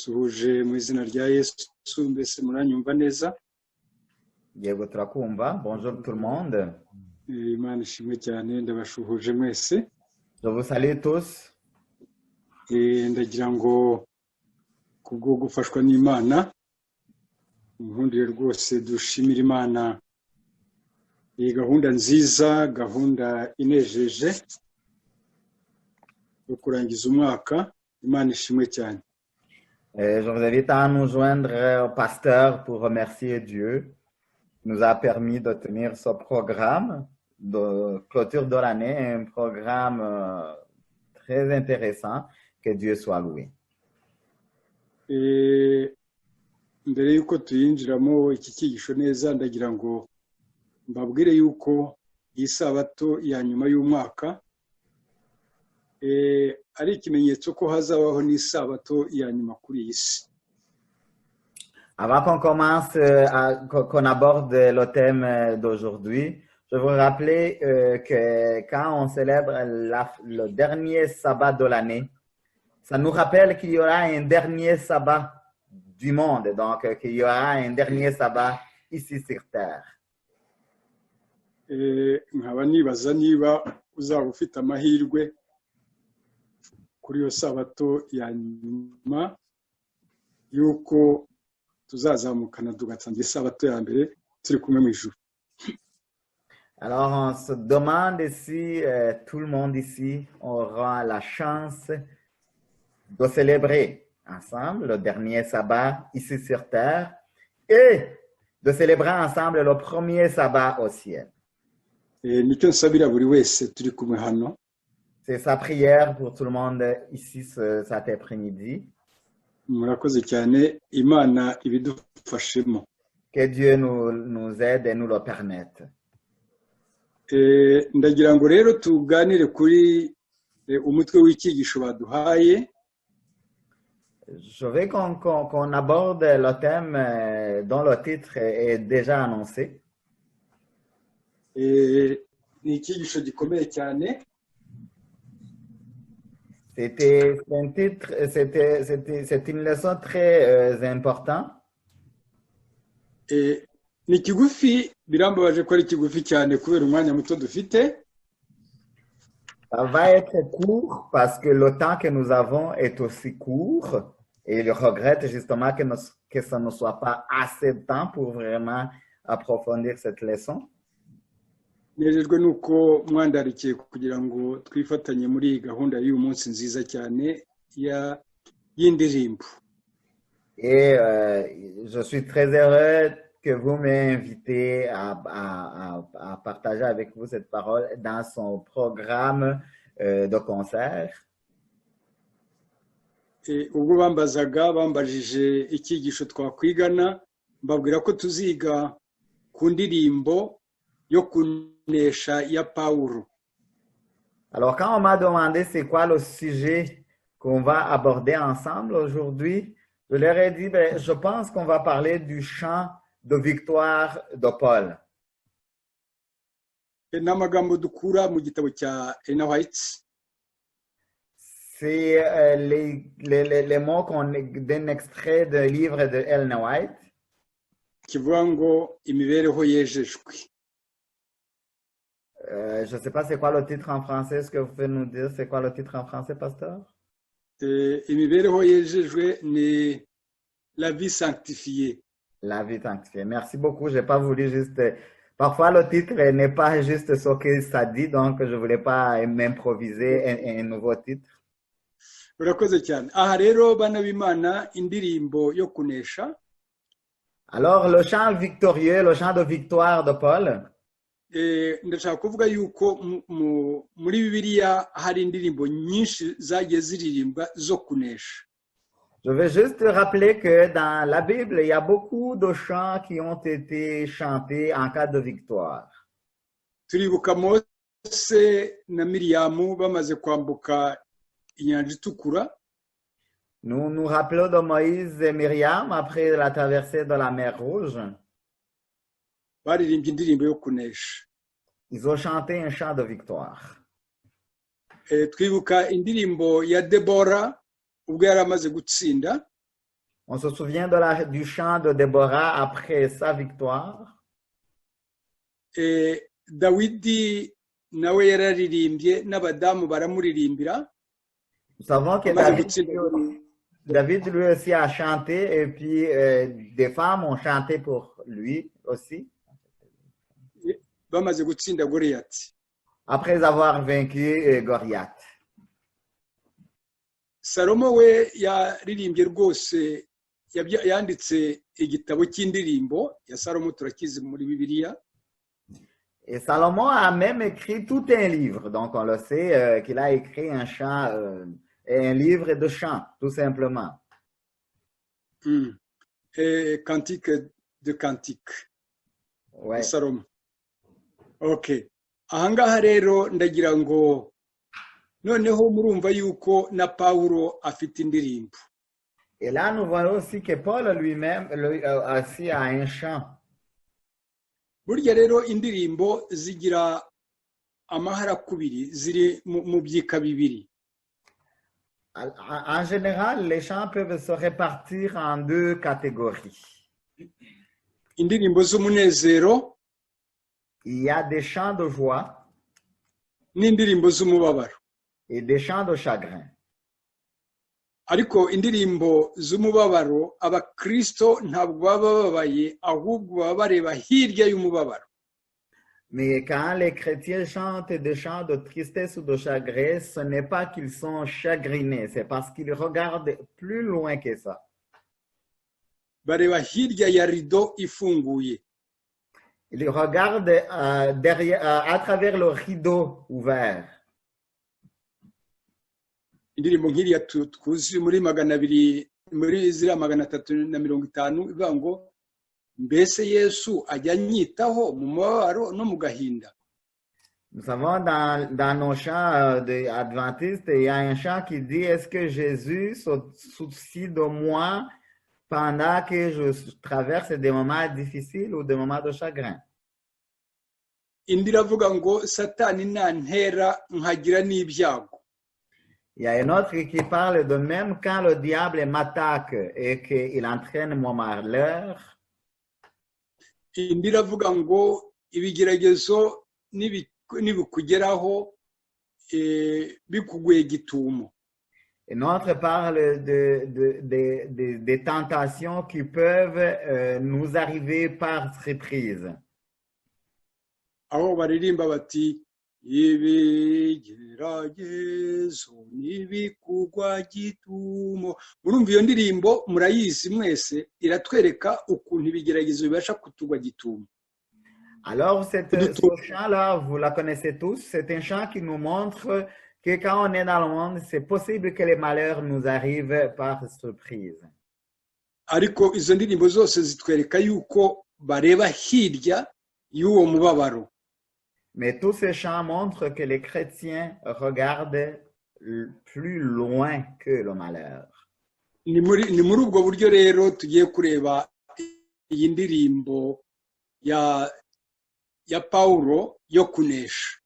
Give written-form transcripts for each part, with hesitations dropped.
ndabasuhuje mu izina rya Yesu mbese muranyumva neza. Yego turakumva. Bonjour tout le monde. Imana ishimwe cyane ndabashuhuje mwese. Je vous salue tous. Ndagira ngo kubwo gufashwa n'Imana nkundire rwose dushimira Imana iyi gahunda nziza, gahunda inejeje yo kurangiza umwaka. Imana ishimwe cyane. Je vous invite à nous joindre au pasteur pour remercier Dieu qui nous a permis de tenir ce programme de clôture de l'année, un programme très intéressant. Que Dieu soit loué. Mbere yuko tuyinjiramo iki cyigisho neza, ndagira ngo mbabwire yuko iyi sabato ya nyuma y'umwaka ari ikimenyetso ko hazabaho n'isabato ya nyuma kuri iyi si. Avant qu'on commence, qu'on aborde le thème d'aujourd'hui, je veux rappeler que quand on célèbre le dernier sabbat de l'année, ça nous rappelle qu'il y aura un dernier sabbat du monde, donc qu'il y aura un dernier sabbat ici sur terre. Nkaba nibaza niba uzaba ufite amahirwe kuri iyo sabato ya nyuma yuko tuzazamukana tugatangira isabato ya mbere turi kumwe mu ijuru. Alors on se demande si tout le monde ici aura la chance de célébrer ensemble le dernier sabbat ici sur terre et de célébrer ensemble le premier sabbat au ciel. Nicyo nsabira buri wese turi kumwe hano. C'est sa prière pour tout le monde ici cet après-midi. Murakoze cyane, Imana ibidufashemo. Que Dieu nous aide et nous le permette. Ndagira ngo rero tuganire kuri umutwe w'icyigisho baduhaye. Je veux qu'on aborde le thème dont le titre est déjà annoncé. Ni icyigisho gikomeye cyane. C'est une leçon très importante. Ni kigufi, birambabaje ko ari kigufi cyane kubera umwanya muto dufite. Ça va être court parce que le temps que nous avons est aussi court. Et je regrette justement que ça ne soit pas assez de temps pour vraiment approfondir cette leçon. Nejejwe nuko mwandarikiye kugira ngo twifatanye muri iyi gahunda y'uyu munsi nziza cyane y'indirimbo. Et je suis très heureux que vous m'invitez à partager avec vous cette parole dans son programme de concert. Ubwo bambajije icyigisho twakwigana, mbabwira ko tuziga ku ndirimbo yo kunesha ya Pawulo. Alors quand on m'a demandé c'est quoi le sujet qu'on va aborder ensemble aujourd'hui, je leur ai dit je pense qu'on va parler du chant de victoire de Paul. N'amagambo dukura mu gitabo cya Ellen White. C'est les mots d'un extrait du livre de Ellen White. Kivuga ngo imibereho yejejwe. Je ne sais pas c'est quoi le titre en français. Est-ce que vous pouvez nous dire c'est quoi le titre en français, pasteur? Imibereho yejejwe ni la vie sanctifiée. La vie sanctifiée. Merci beaucoup. Je n'ai pas voulu juste... Parfois, le titre n'est pas juste ce que ça dit, donc je ne voulais pas m'improviser un nouveau titre. Urakoze cyane. Aha rero bana b'Imana indirimbo yo kunesha. Alors, le chant victorieux, le chant de victoire de Paul. Ndashaka kuvuga yuko muri Bibiliya hari indirimbo nyinshi zagiye ziririmbwa zo kunesha. Je veux juste rappeler que dans la Bible, il y a beaucoup de chants qui ont été chantés en cas de victoire. Turibuka Mose na Miriyamu bamaze kwambuka inyanja itukura. Nous nous rappelons de Moïse et Myriam après la traversée de la mer Rouge. Baririmbye indirimbo yo kunesha. Ils ont chanté un chant de victoire. Twibuka indirimbo ya Debora ubwo yari amaze gutsinda. On se souvient du chant de Déborah après sa victoire. Dawidi nawe yararirimbye n'abadamu baramuririmbira. Nous savons que David lui aussi a chanté et puis des femmes ont chanté pour lui aussi. Bamaze gutsinda Goliyati. Après avoir vaincu Goliath. Salomo we yaririmbye rwose yanditse igitabo cy'indirimbo ya Salomo turakizi muri Bibiliya. Et Salomon a même écrit tout un livre. Donc on le sait qu'il a écrit un chant, un livre de chants, tout simplement. Cantique de cantique. Ouais. Salomo. Ok. Ahangaha rero ndagira ngo noneho murumva yuko na Paulo afite indirimbo. Et là, nous voyons aussi que Paul lui-même aussi a un chant. Burya rero indirimbo zigira amahara kubiri ziri mu byika bibiri. En général, les chants peuvent se répartir en deux catégories. Indirimbo z'umunezero. Il y a des chants de joie n'indirimbo z'umubabaro. Et des chants de chagrin. Ariko indirimbo z'umubabaro abakristo ntabwo baba babaye ahubwo baba bareba hirya y'umubabaro. Mais quand les chrétiens chantent des chants de tristesse ou de chagrin, ce n'est pas qu'ils sont chagrinés, c'est parce qu'ils regardent plus loin que ça. Bareba hirya ya rido ifunguye. Ils regardent à travers le rideau ouvert. Indirimbo nk'iriya tuzi muri 350 ivuga ngo mbese Yesu ajya anyitaho mu mubabaro no mu gahinda. Nous savons dans nos chants adventistes, il y a un chant qui dit: est-ce que Jésus se soucie de moi pendant que je traverse des moments difficiles ou des moments de chagrin? Indi iravuga ngo Satani nantera nkagira n'ibyago. Il y a un autre qui parle de même quand le diable m'attaque et qu'il entraîne mon malheur. Indi iravuga ngo ibigeragezo nibikugeraho bikuguye gitumo. Un autre parle des tentations qui peuvent nous arriver par surprise. Aho baririmba bati ibigeragezo nibikugwa gitumo. Murumva iyo ndirimbo murayizi mwese, iratwereka ukuntu ibigeragezo bibasha kutugwa gitumo. Alors ce chant-là, vous la connaissez tous, c'est un chant qui nous montre que quand on est dans le monde, c'est possible que les malheurs nous arrivent par surprise. Ariko izo ndirimbo zose zitwereka yuko bareba hirya y'uwo mubabaro. Mais tous ces chants montrent que les chrétiens regardent plus loin que le malheur. Ni muri ubwo buryo rero tugiye kureba iyi ndirimbo ya Paulo yo kunesha.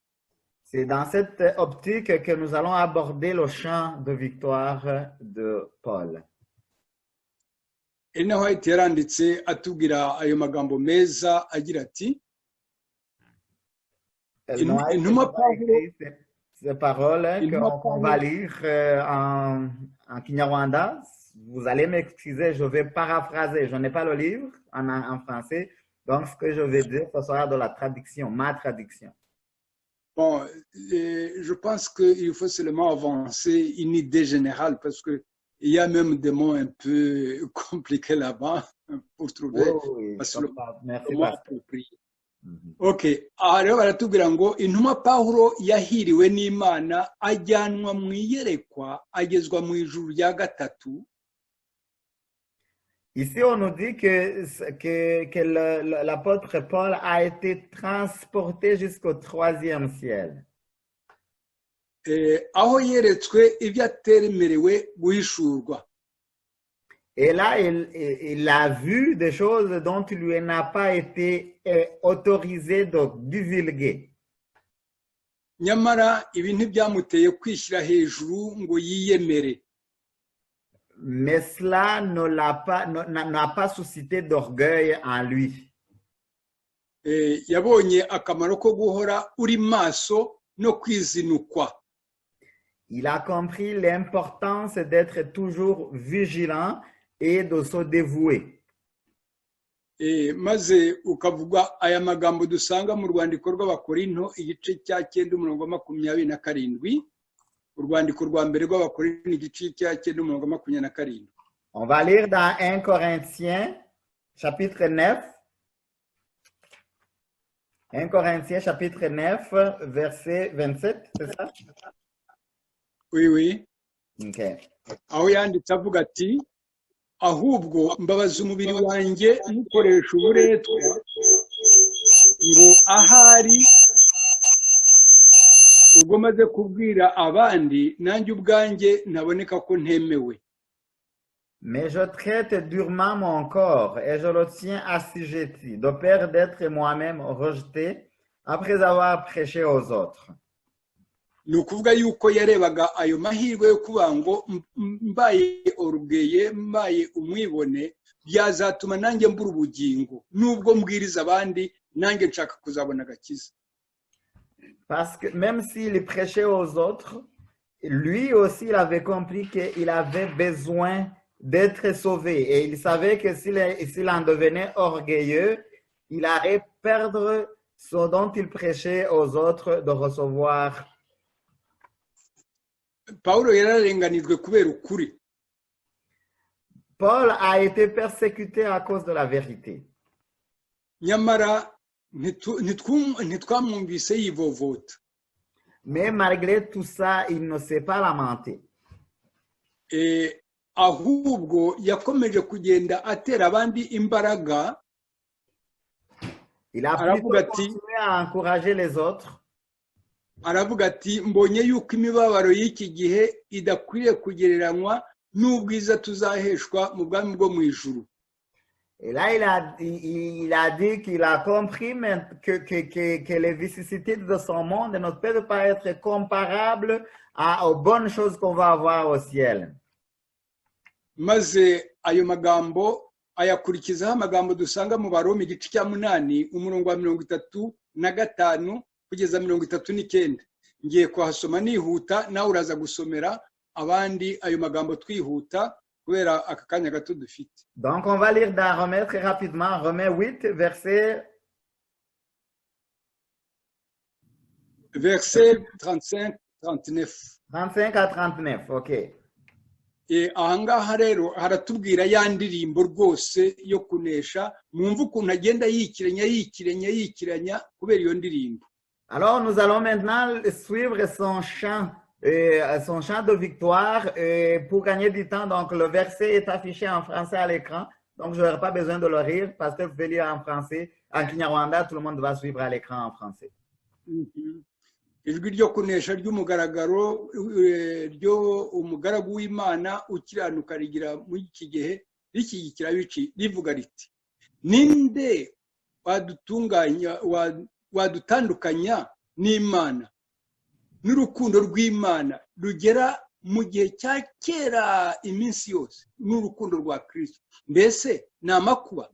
C'est dans cette optique que nous allons aborder le chant de victoire de Paul. Ellen White yaranditse atubwira ayo magambo meza agira ati: ces paroles qu'on va lire en Kinyarwanda. Vous allez m'excuser, je vais paraphraser. Je n'ai pas le livre en français, donc ce que je vais dire, ce sera de la traduction, ma traduction. Bon, je pense qu'il faut seulement avancer une idée générale parce qu'il y a même des mots un peu compliqués là-bas pour trouver le mot approprié. Ok, aha rero baratubwira ngo intumwa Pawulo yahiriwe n'Imana ajyanwa mu iyerekwa agezwa mu ijuru rya gatatu. Ici, on nous dit que l'apôtre Paul a été transporté jusqu'au 3e ciel. Aho yeretswe ibyo atemerewe guhishurwa. Et là, il a vu des choses dont il lui n'a pas été autorisé de divulguer. Nyamara ibi ntibyamuteye kwishyira hejuru ngo yiyemere. mais cela n'a pas suscité d'orgueil en lui. yabonye akamaro ko guhora uri maso no kwizinukwa. Il a compris l'importance d'être toujours vigilant et de se dévouer. Maze ukavuga aya magambo dusanga mu rwandiko rw'Abakorinto igice cya 9:27, urwandiko rwa mbere rw'Abakorinto igice cya 9:27. On va lire dans 1 Corinthiens chapitre 9. 1 Corinthiens chapitre 9 verset 27, c'est ça? Oui. Okay. Aho yanditse avuga ati ahubwo mbabaza umubiri wanjye mukoresha uburetwa ngo ahari ubwo maze kubwira abandi nanjye ubwanjye ntaboneka ko ntemewe. Mais je traite durement mon corps et je le tiens assujetti, de peur d'être moi-même rejeté après avoir prêché aux autres. Ni ukuvuga yuko yarebaga ayo mahirwe yo kuba ngo mbaye orugeye mbaye umwibone byazatuma nanjye mbura ubugingo nubwo mbwiriza abandi nanjye nshaka kuzabona agakiza. Parce que même s'il prêchait aux autres, lui aussi il avait compris qu'il avait besoin d'être sauvé et il savait que s'il en devenait orgueilleux, il allait perdre ce dont il prêchait aux autres de recevoir. Paulo yararenganijwe kubera ukuri. Paul a été persécuté à cause de la vérité. Nyamara ntitwamwumvise yivovota. Mais malgré tout ça, il ne s'est pas lamenté. Ahubwo yakomeje kugenda atera abandi imbaraga. Il a plutôt continué à encourager les autres. Aravuga ati mbonye yuko imibabaro y'iki gihe idakwiriye kugereranywa n'ubwiza tuzaheshwa mu bwami bwo mu ijuru. Et là, il a dit qu'il a compris que les vicissitudes de son monde ne peuvent pas être comparables aux bonnes choses qu'on va avoir au ciel. Maze ayo magambo ayakurikizaho amagambo dusanga mu Baroma igice cya 8 umurongo wa 35 kugeza 39. Ngiye kuhasoma nihuta nawe uraza gusomera abandi ayo magambo twihuta kubera aka kanya gato dufite. Donc on va lire dans Romains très rapidement, Romains 8 verset 35-39. 35 à 39, ok. Ahangaha rero haratubwira ya ndirimbo rwose yo kunesha, mwumva ukuntu agenda yikiranya kubera iyo ndirimbo. Alors nous allons maintenant suivre son chant de victoire pour gagner du temps. Donc le verset est affiché en français à l'écran, donc je n'aurai pas besoin de le lire parce que vous pouvez lire en français. En Kinyarwanda, tout le monde va suivre à l'écran en français. Ijwi ryo kunesha ry'umugaragaro ryo umugaragu w'Imana ukiranuka rigira mu iki gihe rishyigikira bici rivuga riti ninde wadutandukanya n'Imana n'urukundo rw'Imana rugera mu gihe cya kera iminsi yose n'urukundo rwa Kristo. Mbese ni amakuba?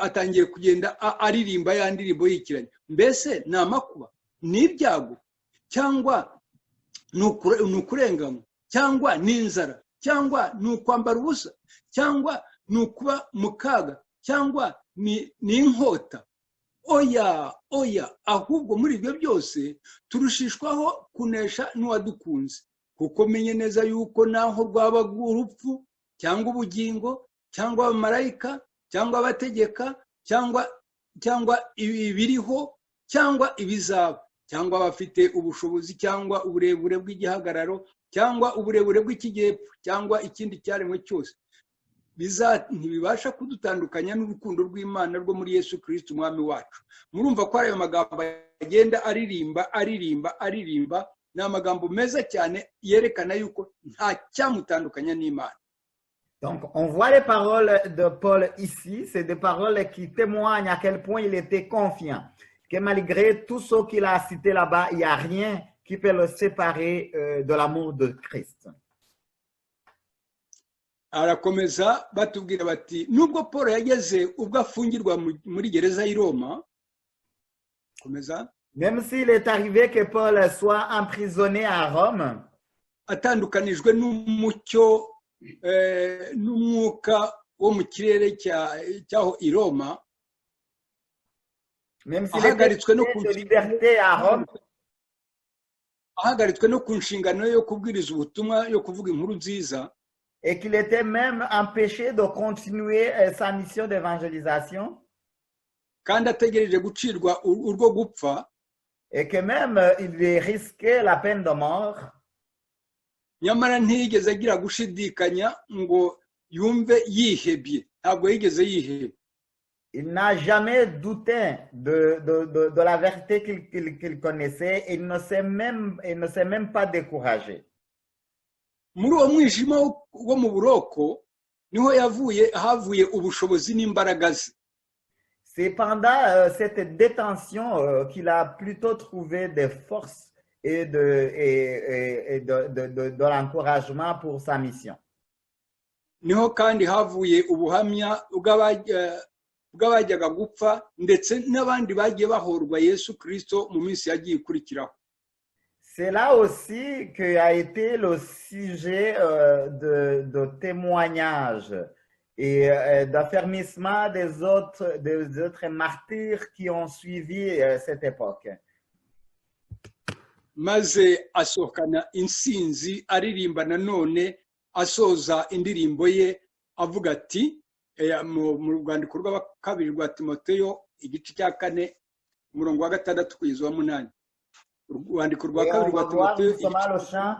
Atangiye kugenda aririmba ya ndirimbo yikiranya. Mbese ni amakuba? Ni ibyago? Cyangwa ni ukurenganywa? Cyangwa ni inzara? Cyangwa ni ukwambara ubusa? Cyangwa ni ukuba mu kaga? Cyangwa ni inkota? Oya, ahubwo muri ibyo byose turushishwaho kunesha n'uwadukunze, kuko menye neza yuko naho rwaba urupfu cyangwa ubugingo cyangwa abamarayika cyangwa abategeka cyangwa ibiriho cyangwa ibizaba cyangwa abafite ubushobozi cyangwa uburebure bw'igihagararo cyangwa uburebure bw'ikijyepfo cyangwa ikindi cyaremwe cyose ntibibasha kudutandukanya n'urukundo rw'Imana rwo muri Yesu Kristo umwami wacu. Murumva ko ayo magambo agenda aririmba ni amagambo meza cyane yerekana yuko nta cyamutandukanya n'Imana. Donc on voit les paroles de Paul ici, c'est des paroles qui témoignent à quel point il était confiant, que malgré tout ce qu'il a cité là-bas, il n'y a rien qui peut le séparer de l'amour de Christ. arakomeza batubwira bati nubwo Paul yageze ubwo afungirwa muri gereza y'i Roma, komeza, même s'il est arrivé que Paul soit emprisonné à Rome, atandukanijwe n'umucyo n'umwuka wo mu kirere cyaho i Roma, même s'il était de liberté à Rome, ahagaritswe no ku nshingano yo kubwiriza ubutumwa, yo kuvuga inkuru nziza, et qu'il était même empêché de continuer sa mission d'évangélisation, kandi ategereje gucirwa urwo gupfa, et que même il risquait la peine de mort, nyamara ntiyigeze agira gushidikanya ngo yumve yihebye, ntabwo yigeze yiheba. Il n'a jamais douté de la vérité qu'il connaissait, et il ne s'est même pas découragé. Muri uwo mwijima wo mu buroko niho havuye ubushobozi n'imbaraga ze. C'est pendant cette détention qu'il a plutôt trouvé des forces et de l'encouragement pour sa mission. Niho kandi havuye ubuhamya bw'abajyaga gupfa ndetse n'abandi bagiye bahorwa Yesu Kristo mu minsi yagiye ikurikiraho. C'est là aussi qu'a été le sujet de témoignages et d'affermissement des autres martyrs qui ont suivi cette époque. Maze asohokana insinzi aririmba nanone asoza indirimbo ye avuga ati mu rwandiko rwa kabiri rwa Timoteyo igice cya 4 umurongo wa 6 kugeza wa 8. Urwandiko rwa kabiri rwa Timoteyo, le chant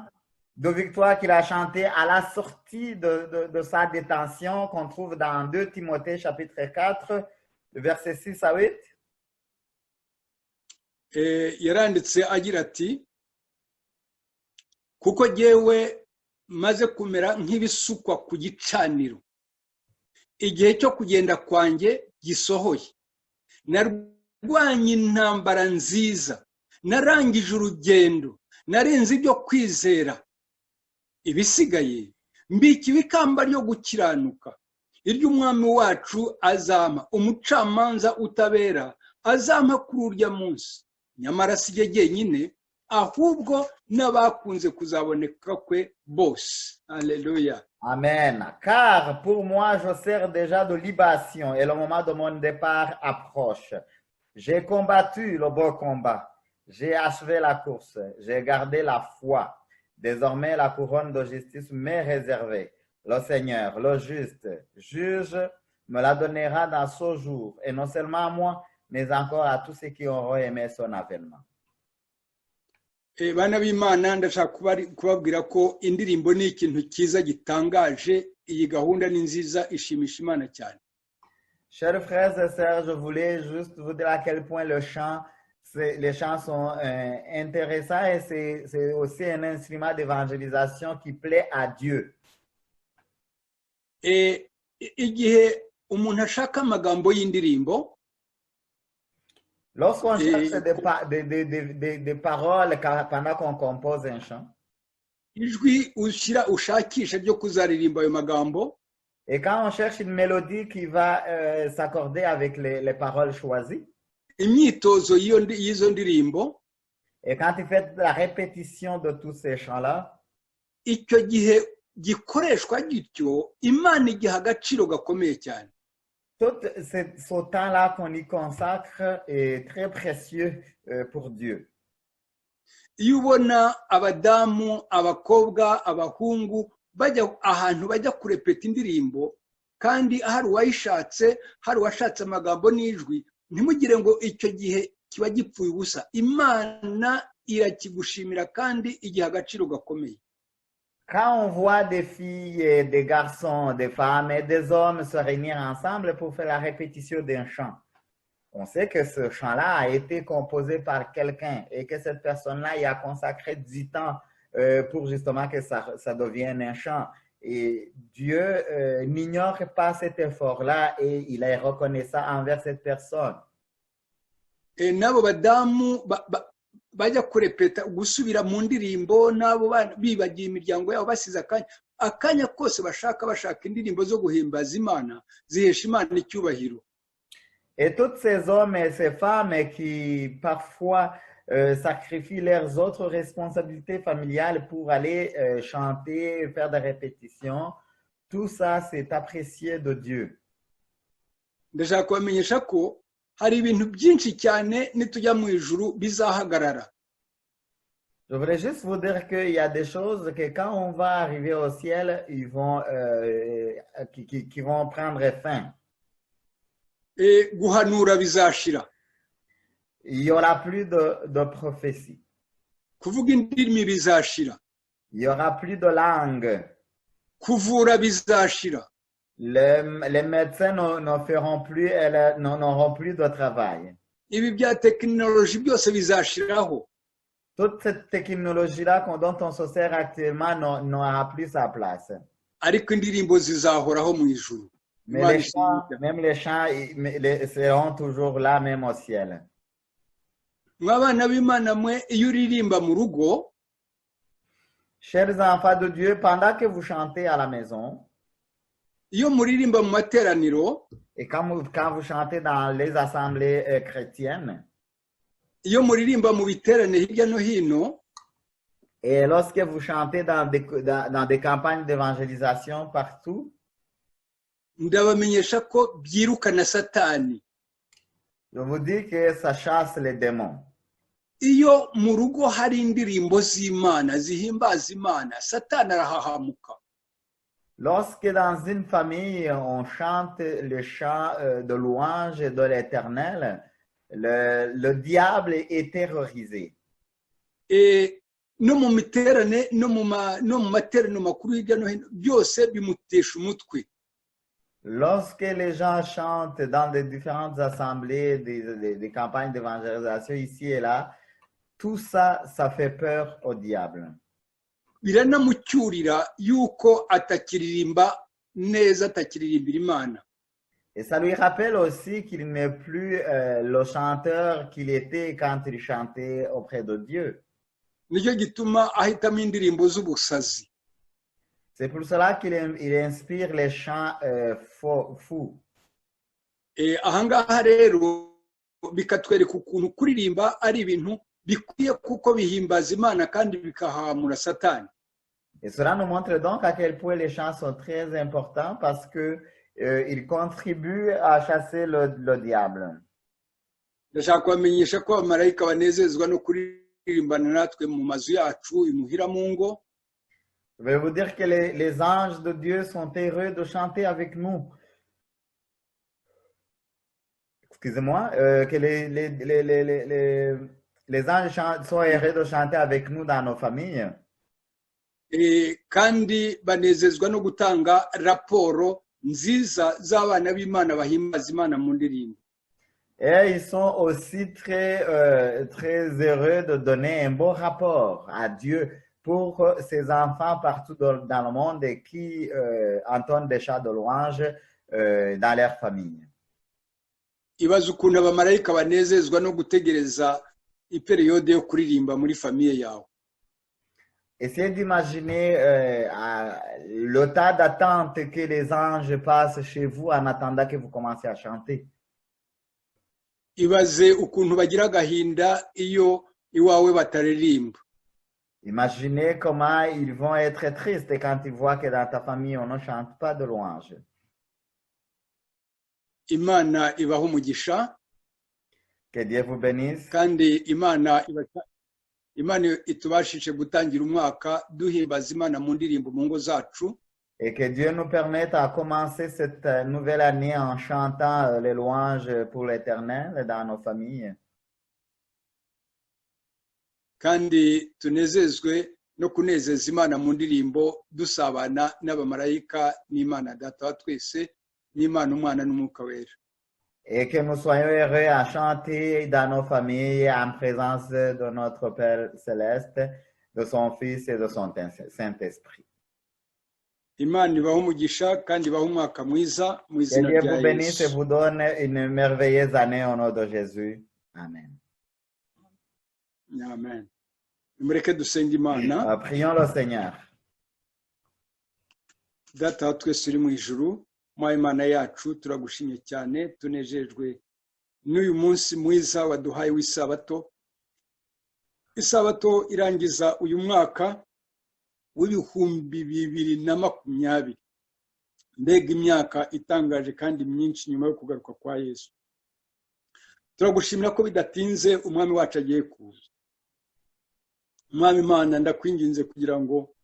de victoire qu'il a chanté à la sortie de sa détention, qu'on trouve dans 2 Timothée chapitre 4, versets 6 à 8. Yaranditse agira ati kuko jyewe maze kumera nk'ibisukwa ku gicaniro, igihe cyo kugenda kwanjye gisohoye, narwanye intambara nziza, narangije urugendo, narenze ibyo kwizera, ibisigaye mbika ibikamba ryo gukiranuka, iry'umwami wacu azampa, umucamanza utabera azampa kuri urya munsi, nyamara si jye jyenyine ahubwo n'abakunze kuzaboneka kwe bose. Alléluia. Amen. Car pour moi, je sers déjà de libation et le moment de mon départ approche. J'ai combattu le bon combat. J'ai achevé la course. J'ai gardé la foi. Désormais, la couronne de justice m'est réservée. Le Seigneur, le juste juge, me la donnera dans ce jour. Et non seulement à moi, mais encore à tous ceux qui auront aimé son avènement. Bana b'Imana, ndashaka kubabwira ko indirimbo ni ikintu cyiza gitangaje. Iyi gahunda ni nziza, ishimisha Imana cyane. Chers frères et sœurs, je voulais juste vous dire à quel point les chants sont intéressants, et c'est aussi un instrument d'évangélisation qui plaît à Dieu. Igihe umuntu ashaka amagambo y'indirimbo, lorsqu'on cherche des paroles pendant qu'on compose un chant, ijwi ushakisha ryo kuzaririmba ayo magambo, et quand on cherche une mélodie qui va s'accorder avec les paroles choisies, imyitozo y'izo ndirimbo, et quand tu fais la répétition de tous ces chants-là, icyo gihe gikoreshwa gityo, Imana igiha agaciro gakomeye cyane. Tout ce temps-là qu'on y consacre est très précieux pour Dieu. Iyo ubona abadamu, abakobwa, abahungu bajya ahantu bajya kurepeta indirimbo, kandi hari uwayishatse, hari uwashatse amagambo n'ijwi, ntimugire ngo icyo gihe kiba gipfuye ubusa. Imana irakigushimira kandi igiha agaciro gakomeye. Quand on voit des filles, des garçons, des femmes et des hommes se réunir ensemble pour faire la répétition d'un chant, on sait que ce chant-là a été composé par quelqu'un et que cette personne-là y a consacré du temps pour justement que ça devienne un chant. Et Dieu n'ignore pas cet effort-là et il est reconnaissant envers cette personne. Et nabo badamu bajya kurepeta gusubira mu ndirimbo, nabo bibagiye imiryango yabo basize akanya, akanya kose bashaka indirimbo zo guhimbaza Imana zihesha Imana icyubahiro. Et tous ces hommes et ces femmes qui parfois sacrifient leurs autres responsabilités familiales pour aller chanter, faire des répétitions, tout ça, c'est apprécié de Dieu. Ndashaka kubamenyesha ko hari ibintu byinshi cyane nitujya mu ijuru bizahagarara. Je voudrais juste vous dire qu'il y a des choses que quand on va arriver au ciel, ils vont, qui vont prendre fin. Guhanura bizashira. Il n'y aura plus de prophétie. Kuvuga indimi bizashira. Il n'y aura plus de langue. Kuvura bizashira. Les médecins n'auront plus de travail. Ibi bya tekinoloji byose bizashiraho. Toute cette technologie-là dont on se sert actuellement n'aura plus sa place. Ariko indirimbo zizahoraho mu ijuru. Mais les chants, même les chants seront toujours là, même au ciel. Mwabana b'Imana mwe iyo uririmba mu rugo, chers enfants de Dieu, pendant que vous chantez à la maison, iyo muririmba mu materaniro, et quand vous chantez dans les assemblées chrétiennes, iyo muririmba mu biterane hirya no hino, et lorsque vous chantez dans des campagnes d'évangélisation partout, ndabamenyesha ko byirukana Satani. Je vous dis que ça chasse les démons. Iyo mu rugo hari indirimbo z'Imana zihimbaza Imana, Satani arahahamuka. Lorsque dans une famille on chante les chants de louange de l'Éternel, le diable est terrorisé. No mu miterane no mu materaniro makuru hirya no hino byose bimutesha umutwe. Lorsque les gens chantent dans des différentes assemblées, des campagnes d'évangélisation ici et là, tout ça, ça fait peur au diable. Biranamucyurira yuko atakiririmba neza, atakiririmbira Imana. Et ça lui rappelle aussi qu'il n'est plus le chanteur qu'il était quand il chantait auprès de Dieu. Nicyo gituma ahitamo indirimbo z'ubusazi. C'est pour cela qu'il inspire les chants fous. Ahangaha rero bikatwereka ukuntu kuririmba ari ibintu bikwiye kuko bihimbaza Imana kandi bikahamura Satani. Et cela nous montre donc à quel point les chants sont très importants parce que ils contribuent à chasser le diable. Ndashaka kubamenyesha ko abamarayika banezezwa no kuririmbana natwe mu mazu yacu imuhira mu ngo. Je vais vous dire que les anges de Dieu sont heureux de chanter avec nous. Excusez-moi, que les anges sont heureux de chanter avec nous dans nos familles. Kandi banezezwa no gutanga raporo nziza z'abana b'Imana bahimbaza Imana mu ndirimbo. Et ils sont aussi très heureux de donner un bon rapport à Dieu pour ces enfants partout dans le monde et qui entonnent des chants de louange dans leur famille. Ibaza ukuntu abamarayika banezezwa no gutegereza iperiyode yo kuririmba muri famiye yawe. Essayez d'imaginer le tas d'attente que les anges passent chez vous en attendant que vous commenciez à chanter. Ibaze ukuntu bagira agahinda iyo iwawe bataririmba. Imaginez comment ils vont être tristes quand ils voient que dans ta famille, on ne chante pas de louange. Imana ibaha umugisha. Que Dieu vous bénisse. Kandi Imana itubashije gutangira umwaka duhimbaza Imana mu ndirimbo mu ngo zacu. Et que Dieu nous permette à commencer cette nouvelle année en chantant les louanges pour l'Éternel dans nos familles. Kandi tunezezwe no kunezeza Imana mu ndirimbo dusabana n'abamarayika n'Imana Data wa twese n'Imana Umwana n'Umwuka Wera. Et que nous soyons heureux à chanter dans nos familles en présence de notre Père Céleste, de son Fils et de son Saint-Esprit. Imana ibaha umugisha kandi ibaha umwaka mwiza mu izina rya Yesu. Que Dieu vous bénisse et vous donne une merveilleuse année au nom de Jésus. Amen. Amen. Mureke dusenge Imana. Prions le Seigneur. data wa twese uri mu ijuru, mwaye Imana yacu, turagushimye cyane, tunejejwe n'uyu munsi mwiza waduhaye w'isabato. Isabato irangiza uyu mwaka w'ibihumbi 2020. Mbega imyaka itangaje kandi myinshi nyuma yo kugaruka kwa Yesu. Turagushimira ko bidatinze umwami wacu agiye kuza. Umwami Imana, ndakwinginze kugira ngo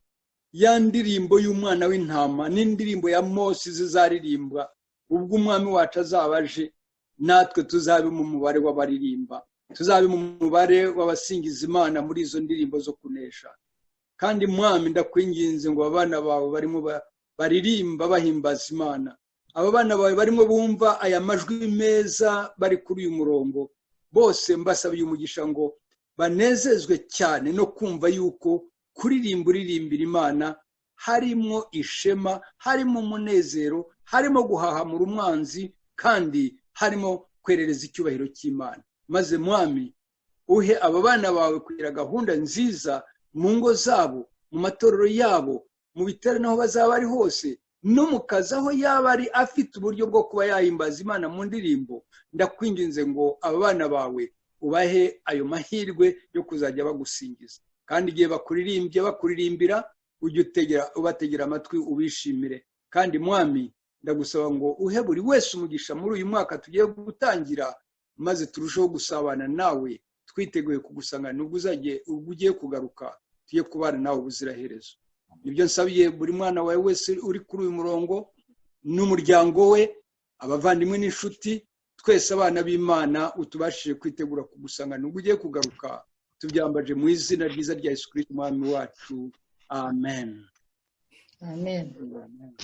ya ndirimbo y'umwana w'intama n'indirimbo ya Mose zizaririmbwa ubwo umwami wacu azabaje, natwe tuzabe mu mubare w'abaririmba, tuzabe mu mubare w'abasingiza Imana muri izo ndirimbo zo kunesha. Kandi mwami, ndakwinginze ngo abana bawe barimo baririmba bahimbaza Imana, aba bana bawe barimo bumva aya majwi meza bari kuri uyu murongo, bose mbasabiye umugisha ngo banezezwe cyane no kumva yuko kuririmbira Imana harimo ishema, harimo umunezero, harimo guhahamura umwanzi, kandi harimo kwerereza icyubahiro cy'Imana. Maze mwami, uhe aba bana bawe kugira gahunda nziza mu ngo zabo, mu matorero yabo, mu biterane aho bazaba ari hose, no mu kazi aho yaba ari afite uburyo bwo kuba yahimbaza Imana mu ndirimbo. Ndakwinginze ngo aba bana bawe ubahe ayo mahirwe yo kuzajya bagusingiza, kandi igihe bakuririmbira ujye ubategera amatwi ubishimire. Kandi mwami, ndagusaba ngo uhe buri wese umugisha muri uyu mwaka tugiye gutangira, maze turusheho gusabana nawe, twiteguye kugusanga ubwo ugiye kugaruka, tugiye kubana nawe ubuziraherezo. Nibyo nsabiye buri mwana wawe wese uri kuri uyu murongo n'umuryango we, abavandimwe n'inshuti, twese abana b'Imana, utubashije kwitegura kugusanga ubwo ugiye kugaruka. Tubyambaje mu izina ryiza rya Yesu Kristo umwami wacu. Amen. Amen. Amen.